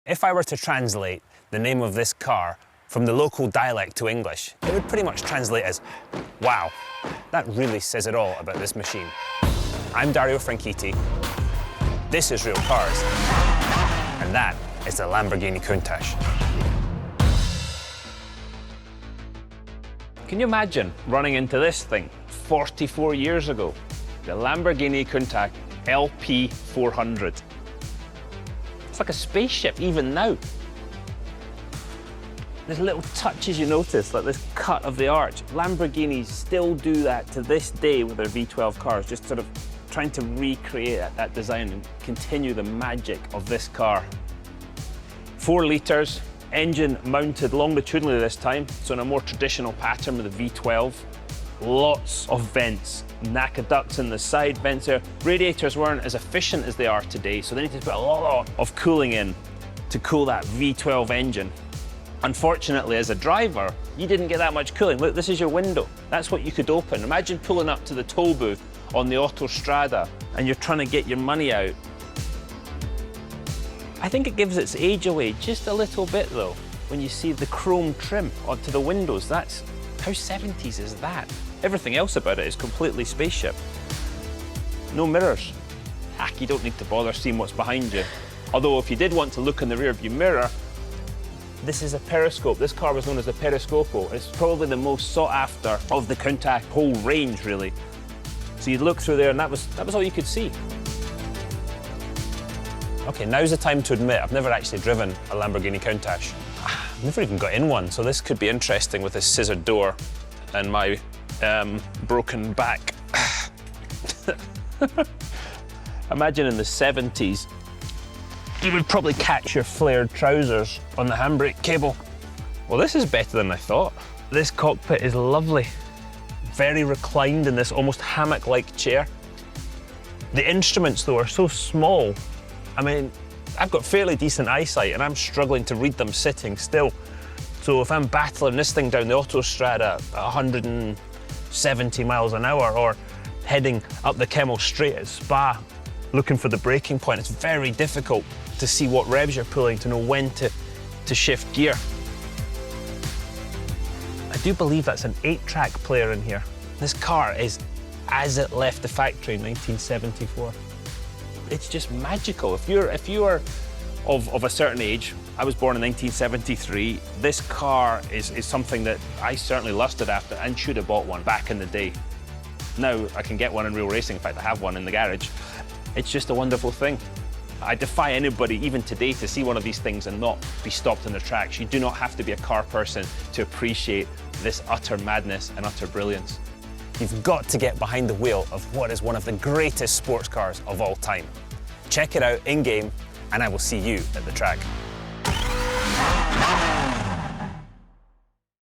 If I were to translate the name of this car from the local dialect to English, it would pretty much translate as, wow, that really says it all about this machine. I'm Dario Franchitti, this is Real Cars, and that is the Lamborghini Countach. Can you imagine running into this thing 44 years ago? The Lamborghini Countach LP400. It's like a spaceship, even now. There's little touches you notice, like this cut of the arch. Lamborghinis still do that to this day with their V12 cars, just sort of trying to recreate that design and continue the magic of this car. 4 litres, engine mounted longitudinally this time, so in a more traditional pattern with the V12. Lots of vents, NACA ducts in the side vents there. Radiators weren't as efficient as they are today, so they needed to put a lot of cooling in to cool that V12 engine. Unfortunately, as a driver, you didn't get that much cooling. Look, this is your window. That's what you could open. Imagine pulling up to the toll booth on the autostrada and you're trying to get your money out. I think it gives its age away just a little bit though, when you see the chrome trim onto the windows. That's, how 70s is that? Everything else about it is completely spaceship. No mirrors. Heck, you don't need to bother seeing what's behind you. Although if you did want to look in the rear view mirror, this is a periscope. This car was known as the Periscopo. It's probably the most sought after of the Countach whole range, really. So you'd look through there and that was all you could see. Okay, now's the time to admit I've never actually driven a Lamborghini Countach. I've never even got in one, so this could be interesting with this scissored door and my broken back. Imagine in the 70s, you would probably catch your flared trousers on the handbrake cable. Well, this is better than I thought. This cockpit is lovely. Very reclined in this almost hammock-like chair. The instruments, though, are so small. I mean, I've got fairly decent eyesight and I'm struggling to read them sitting still. So if I'm battling this thing down the autostrada at 170 miles an hour or heading up the Kemmel Straight at Spa, looking for the braking point, it's very difficult to see what revs you're pulling, to know when to shift gear. I do believe that's an 8-track player in here. This car is as it left the factory in 1974. It's just magical. If you are of a certain age, I was born in 1973, this car is something that I certainly lusted after and should have bought one back in the day. Now I can get one in real racing. In fact, I have one in the garage. It's just a wonderful thing. I defy anybody, even today, to see one of these things and not be stopped in the tracks. You do not have to be a car person to appreciate this utter madness and utter brilliance. You've got to get behind the wheel of what is one of the greatest sports cars of all time. Check it out in-game, and I will see you at the track.